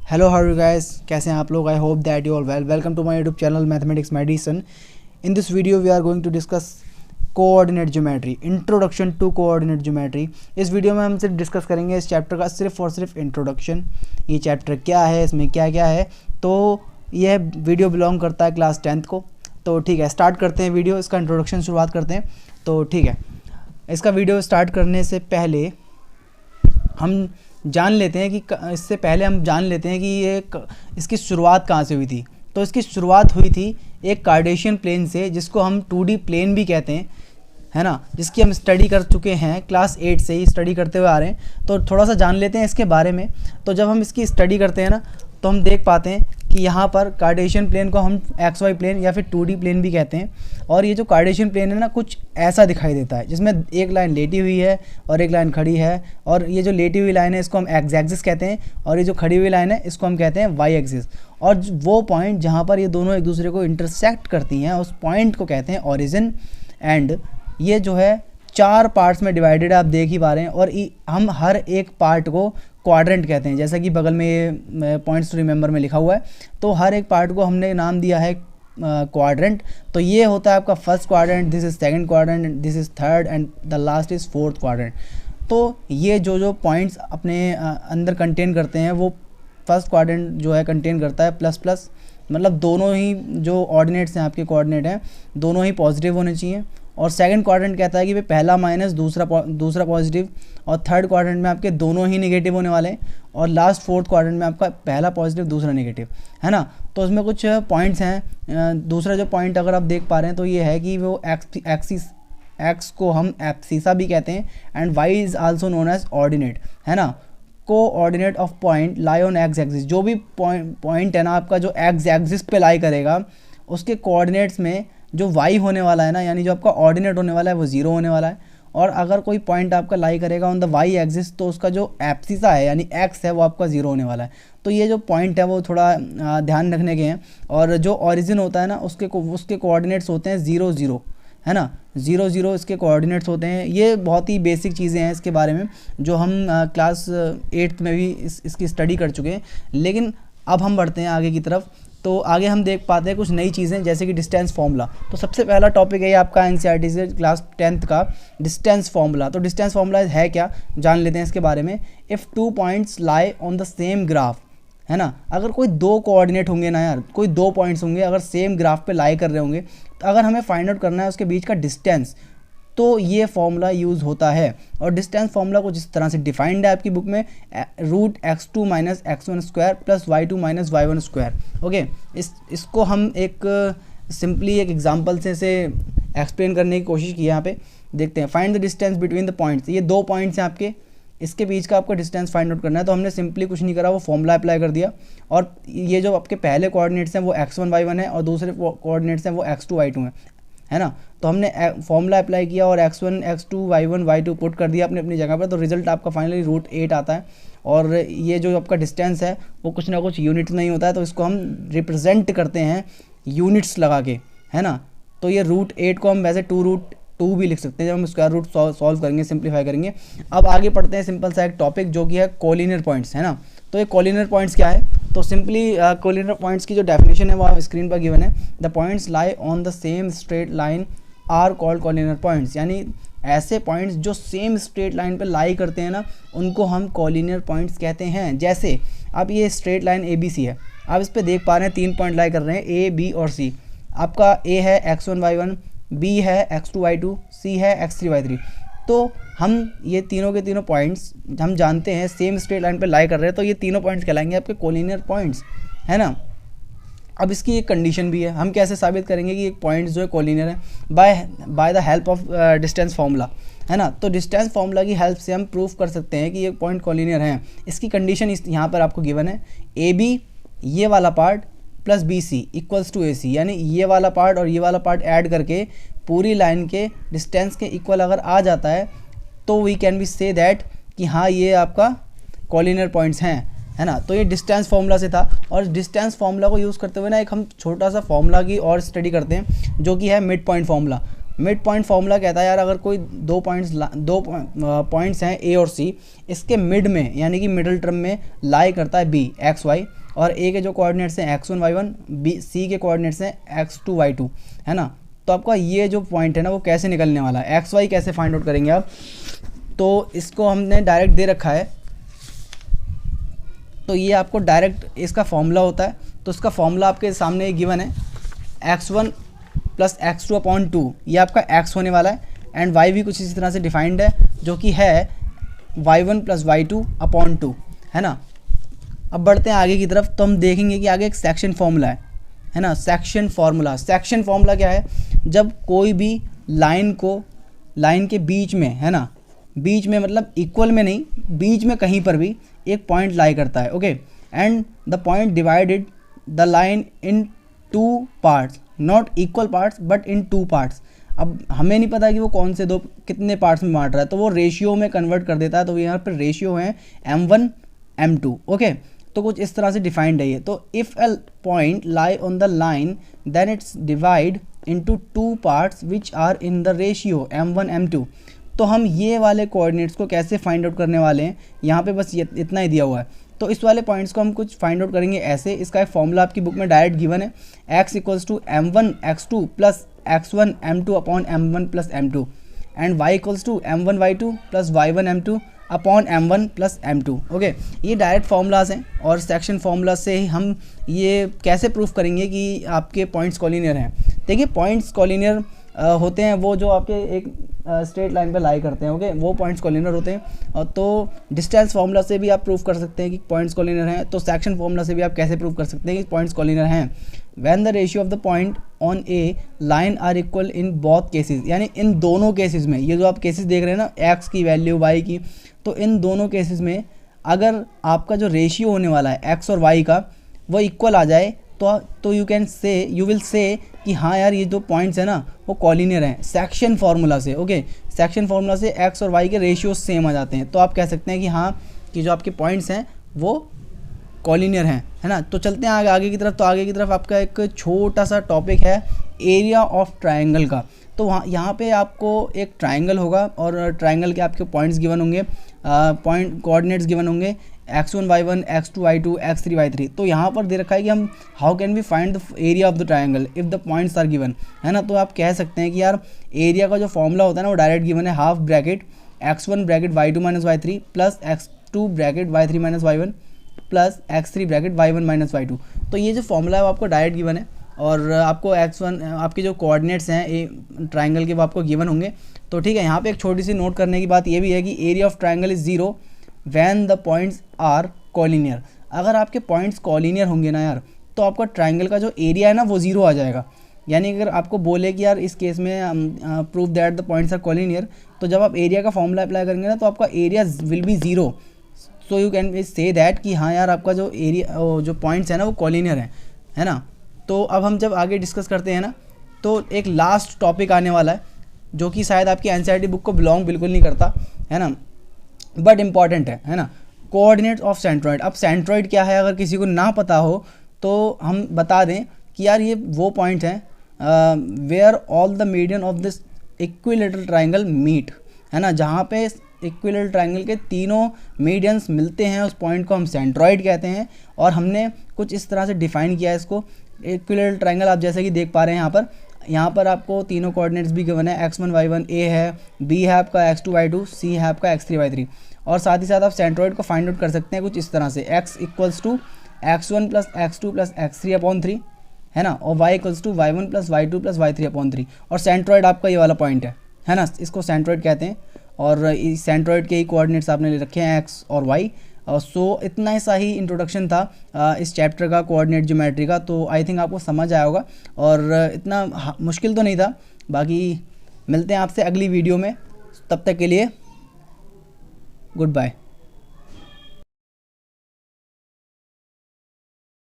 Hello how you guys, कैसे हैं आप लोग। I hope that you all well. Welcome to my YouTube channel Mathematics Medicine. In this video we are going to discuss coordinate geometry, introduction to coordinate geometry. इस video में हम सिर्फ discuss करेंगे इस चैप्टर का सिर्फ और सिर्फ इंट्रोडक्शन। ये चैप्टर क्या है, इसमें क्या क्या है। तो यह वीडियो बिलोंग करता है क्लास 10th को। तो ठीक है, स्टार्ट करते हैं वीडियो। इसका इंट्रोडक्शन शुरुआत करते हैं। तो ठीक है, इसका वीडियो स्टार्ट करने से पहले हम जान लेते हैं कि ये इसकी शुरुआत कहाँ से हुई थी। तो इसकी शुरुआत हुई थी एक कार्टेशियन प्लेन से, जिसको हम 2D प्लेन भी कहते हैं, है ना, जिसकी हम स्टडी कर चुके हैं, क्लास 8 से ही स्टडी करते हुए आ रहे हैं। तो थोड़ा सा जान लेते हैं इसके बारे में। तो जब हम इसकी स्टडी करते हैं ना, तो हम देख पाते हैं कि यहाँ पर कार्टेशियन प्लेन को हम XY प्लेन या फिर 2D प्लेन भी कहते हैं। और ये जो कार्टेशियन प्लेन है ना, कुछ ऐसा दिखाई देता है, जिसमें एक लाइन लेटी हुई है और एक लाइन खड़ी है। और ये जो लेटी हुई लाइन है इसको हम एक्स एक्सिस कहते हैं, और ये जो खड़ी हुई लाइन है इसको हम कहते हैं वाई एक्सिस। और वो पॉइंट जहाँ पर ये दोनों एक दूसरे को इंटरसेक्ट करती हैं, उस पॉइंट को कहते हैं ओरिजिन। एंड ये जो है 4 पार्ट्स में डिवाइडेड है, आप देख ही पा रहे हैं। और हम हर एक पार्ट को क्वाड्रेंट कहते हैं, जैसा कि बगल में ये पॉइंट्स टू रिमेंबर में लिखा हुआ है। तो हर एक पार्ट को हमने नाम दिया है क्वाड्रेंट। तो ये होता है आपका first quadrant, this is second quadrant, this is third and the last is fourth quadrant. तो ये जो पॉइंट्स अपने अंदर कंटेन करते हैं, वो फर्स्ट क्वाड्रेंट जो है कंटेन करता है प्लस प्लस, मतलब दोनों ही जो ऑर्डिनेट्स हैं, आपके कोऑर्डिनेट हैं, दोनों ही पॉजिटिव होने चाहिए। और सेकंड क्वाड्रेंट कहता है कि भाई पहला माइनस दूसरा पॉजिटिव, और थर्ड क्वाड्रेंट में आपके दोनों ही नेगेटिव होने वाले हैं। और लास्ट फोर्थ क्वाड्रेंट में आपका पहला पॉजिटिव दूसरा नेगेटिव, है ना। तो उसमें कुछ पॉइंट्स हैं। दूसरा जो पॉइंट अगर आप देख पा रहे हैं तो ये है कि वो एक्स को हम एब्सिसा भी कहते हैं, and Y is also known as ordinate, है ना। Coordinate of point lie on X axis. जो भी पॉइंट है ना आपका, जो एक्स एक्सिस पे लाई करेगा, उसके कोऑर्डिनेट्स में जो y होने वाला है ना, यानी जो आपका ऑर्डिनेट होने वाला है, वो 0 होने वाला है। और अगर कोई पॉइंट आपका लाई करेगा ऑन द y एक्सिस, तो उसका जो एब्सिसा है यानी x है, वो आपका 0 होने वाला है। तो ये जो पॉइंट है वो थोड़ा ध्यान रखने के हैं। और जो ओरिजिन होता है ना, उसके कोऑर्डिनेट्स होते हैं 0 0, है ना। 0 0 इसके कोऑर्डिनेट्स होते हैं। ये बहुत ही बेसिक चीज़ें हैं इसके बारे में, जो हम क्लास 8th में भी इसकी स्टडी कर चुके हैं। लेकिन अब हम बढ़ते हैं आगे की तरफ। तो आगे हम देख पाते हैं कुछ नई चीज़ें, जैसे कि डिस्टेंस फार्मूला। तो सबसे पहला टॉपिक है आपका NCERT से क्लास 10th का डिस्टेंस फार्मूला। तो डिस्टेंस फार्मूला है क्या, जान लेते हैं इसके बारे में। If 2 points lie on the same graph, है ना, अगर कोई 2 कोऑर्डिनेट होंगे ना यार, कोई 2 पॉइंट्स होंगे, अगर सेम ग्राफ पे लाई कर रहे होंगे, तो अगर हमें फाइंड आउट करना है उसके बीच का डिस्टेंस, तो ये फॉर्मूला यूज़ होता है। और डिस्टेंस फार्मूला कुछ इस तरह से डिफाइंड है आपकी बुक में, √x2 - x1 square plus y2 - y1 square. Okay, इसको हम एक सिंपली एक एग्जांपल से एक्सप्लेन करने की कोशिश की है। यहाँ पे देखते हैं, find the distance between the points. ये 2 पॉइंट्स हैं आपके, इसके बीच का आपको डिस्टेंस फाइंड आउट करना है। तो हमने सिंपली कुछ नहीं करा, वो फॉर्मूला अप्लाई कर दिया। और ये जो आपके पहले कोऑर्डिनेट्स हैं वो x1 y1 है, और दूसरे कोऑर्डिनेट्स हैं वो x2 y2 है ना। तो हमने फॉर्मूला अप्लाई किया और x1 x2 y1 y2 put कर दिया अपनी अपनी जगह पर। तो रिजल्ट आपका फाइनली √8 आता है। और ये जो आपका डिस्टेंस है वो कुछ ना कुछ यूनिट्स नहीं होता है, तो इसको हम रिप्रेजेंट करते हैं यूनिट्स लगा के, है ना। तो ये √8 को हम वैसे 2√2 भी लिख सकते हैं, जब हम स्क्वायर रूट सॉल्व करेंगे, सिंप्लीफाई करेंगे। अब आगे पढ़ते हैं सिंपल सा एक टॉपिक, जो कि है कोलिनियर पॉइंट्स, है ना। तो ये कोलिनियर पॉइंट्स क्या है, तो सिंपली कोलिनियर पॉइंट्स की जो डेफिनेशन है वो स्क्रीन पर गिवन है। The points lie on the same straight line are called collinear points. यानी ऐसे पॉइंट्स जो सेम स्ट्रेट लाइन पे लाई करते हैं ना, उनको हम कोलिनियर पॉइंट्स कहते हैं। जैसे अब ये स्ट्रेट लाइन ABC है, आप इस पर देख पा रहे हैं 3 पॉइंट लाई कर रहे हैं, A B और C। आपका A है x1 y1, B है x2 y2, C है x3 y3। तो हम ये तीनों के तीनों पॉइंट्स हम जानते हैं सेम स्ट्रेट लाइन पे लाई कर रहे हैं, तो ये तीनों पॉइंट्स कहलाएंगे आपके कोलिनियर पॉइंट्स, है ना। अब इसकी एक कंडीशन भी है, हम कैसे साबित करेंगे कि एक पॉइंट जो है कोलिनियर है, by the help of distance formula, है ना। तो डिस्टेंस फार्मूला की हेल्प से हम प्रूफ कर सकते हैं कि एक पॉइंट कोलिनियर है। इसकी कंडीशन यहाँ पर आपको गिवन है, AB ये वाला part plus BC equals to AC, यानी ये वाला पार्ट और ये वाला पार्ट ऐड करके पूरी लाइन के डिस्टेंस के इक्वल अगर आ जाता है, तो we can be say that कि हाँ ये आपका कोलिनियर पॉइंट्स हैं, है ना। तो ये डिस्टेंस फार्मूला से था। और डिस्टेंस फार्मूला को यूज़ करते हुए ना एक हम छोटा सा फार्मूला की और स्टडी करते हैं, जो कि है mid point formula. Mid point formula कहता है यार अगर कोई दो पॉइंट्स हैं ए और सी, इसके मिड में यानी कि मिडल टर्म में लाई करता है बी एक्स वाई, और ए के जो कोऑर्डिनेट्स हैं x1 y1, बी सी के कोऑर्डिनेट्स हैं x2 y2, है ना। तो आपका ये जो पॉइंट है ना वो कैसे निकलने वाला है, एक्स वाई कैसे फाइंड आउट करेंगे आप, तो इसको हमने डायरेक्ट दे रखा है। तो ये आपको डायरेक्ट इसका फॉर्मूला होता है, तो इसका फॉर्मूला आपके सामने गिवन है x1 प्लस x2 अपॉन 2, ये आपका x होने वाला है, एंड y भी कुछ इसी तरह से डिफाइंड है जो कि है y1 प्लस y2 अपॉन 2, है ना। अब बढ़ते हैं आगे की तरफ, तो हम देखेंगे कि आगे एक सेक्शन फार्मूला है ना। सेक्शन फार्मूला क्या है, जब कोई भी लाइन के बीच में, है ना, बीच में मतलब इक्वल में नहीं, बीच में कहीं पर भी एक पॉइंट लाई करता है, okay, and the point divided the line in 2 parts, not equal parts but in 2 parts. अब हमें नहीं पता कि वो कौन से कितने पार्ट्स में बांट रहा है, तो वो रेशियो में कन्वर्ट कर देता है। तो यहाँ पर रेशियो है m1 m2, ओके। तो कुछ इस तरह से डिफाइंड है ये। तो if a point lie on the line then it's divide into 2 parts which are in the ratio m1 m2। तो हम ये वाले कोऑर्डिनेट्स को कैसे फाइंड आउट करने वाले हैं, यहाँ पे बस ये इतना ही दिया हुआ है। तो इस वाले पॉइंट्स को हम कुछ फाइंड आउट करेंगे ऐसे। इसका एक फॉर्मूला आपकी बुक में डायरेक्ट गिवन है, x equals to m1 x2 plus x1 m2 upon m1 plus m2, and y equals to m1 y2 plus y1 m2 upon m1 plus m2, okay. ये direct formulas हैं, और section formula से ही हम ये कैसे proof करेंगे कि आपके पॉइंट्स कॉलिनियर हैं। देखिए पॉइंट्स कॉलिनियर होते हैं वो जो आपके एक स्ट्रेट लाइन पे लाई करते हैं, ओके, वो पॉइंट्स कॉलिनियर होते हैं। तो डिस्टेंस फार्मूला से भी आप प्रूफ कर सकते हैं कि पॉइंट्स कॉलिनियर हैं, तो सेक्शन फार्मूला से भी आप कैसे प्रूफ कर सकते हैं कि पॉइंट्स कॉलिनियर हैं। When the ratio of the point on a line are equal in both cases, यानी इन दोनों केसेस में, ये जो आप केसेस देख रहे हैं ना, एक्स की वैल्यू वाई की, तो इन दोनों केसेस में अगर आपका जो रेशियो होने वाला है एक्स और वाई का वो इक्वल आ जाए तो यू विल से कि हाँ यार ये जो पॉइंट्स है ना वो कॉलिनियर हैं सेक्शन फार्मूला से, ओके। सेक्शन फार्मूला से एक्स और वाई के रेशियो सेम आ जाते हैं, तो आप कह सकते हैं कि हाँ कि जो आपके पॉइंट्स हैं वो कॉलिनियर हैं, है ना। तो चलते हैं आगे की तरफ। तो आगे की तरफ आपका एक छोटा सा टॉपिक है एरिया ऑफ ट्रायंगल का। तो वहाँ यहाँ पे आपको एक ट्रायंगल होगा और ट्रायंगल के आपके पॉइंट्स गिवन होंगे, पॉइंट कोऑर्डिनेट्स गिवन होंगे x1 y1 x2 y2 x3 y3। तो यहाँ पर दे रखा है कि हम how can we find the area of the triangle if the points are given, है ना। तो आप कह सकते हैं कि यार एरिया का जो फॉर्मूला होता है ना वो डायरेक्ट गिवन है, half bracket x1 bracket y2 minus y3 plus x2 bracket y3 minus y1 plus x3 bracket y1 minus y2। तो ये जो फॉर्मूला है वो आपको डायरेक्ट गिवन है, और आपको x1 आपके जो कोऑर्डिनेट्स हैं ए ट्रायंगल के वो आपको गिवन होंगे। तो ठीक है, यहाँ पे एक छोटी सी नोट करने की बात ये भी है कि area of triangle is 0 when the points are collinear. अगर आपके पॉइंट्स कॉलिनियर होंगे ना यार, तो आपका ट्रायंगल का जो एरिया है ना वो 0 आ जाएगा। यानी अगर आपको बोले कि यार इस केस में prove that the points are collinear, तो जब आप एरिया का फॉर्मूला अप्लाई करेंगे ना तो आपका area will be 0। So you can say that कि हाँ यार आपका जो एरिया जो पॉइंट्स है ना वो कॉलिनियर है ना। तो अब हम जब आगे डिस्कस करते हैं ना, तो एक लास्ट टॉपिक आने वाला है जो कि शायद आपकी एनसीईआरटी बुक को बिलोंग बिल्कुल नहीं करता, है ना, बट इम्पॉर्टेंट है ना। Coordinates of centroid. अब सेंट्रॉइड क्या है अगर किसी को ना पता हो तो हम बता दें कि यार ये वो पॉइंट है where all the median of this equilateral triangle meet, है ना। जहाँ पे इक्विलेटरल ट्रायंगल के तीनों मीडियंस मिलते हैं उस पॉइंट को हम सेंट्रॉइड कहते हैं। और हमने कुछ इस तरह से डिफाइन किया है इसको। इक्विलेटरल ट्रायंगल आप जैसे कि देख पा रहे हैं यहाँ पर आपको तीनों कोऑर्डिनेट्स भी गिवन है, x1 y1 a है, b है आपका x2 y2, c है आपका x3 y3। और साथ ही साथ आप सेंट्रॉइड को फाइंड आउट कर सकते हैं कुछ इस तरह से, x equals to x1 plus x2 plus x3 upon 3, है ना, और y equals to y1 plus y2 plus y3 upon 3। और सेंट्रॉइड आपका ये वाला पॉइंट है ना, इसको सेंट्रॉइड कहते हैं। और इस सेंट्रॉइड के ही कोऑर्डिनेट्स आपने ले रखे हैं x और y। सो इतना सा ही इंट्रोडक्शन था इस चैप्टर का कोऑर्डिनेट ज्योमेट्री का। तो आई थिंक आपको समझ आया होगा और इतना मुश्किल तो नहीं था। बाकी मिलते हैं आपसे अगली वीडियो में, तब तक के लिए गुड बाय।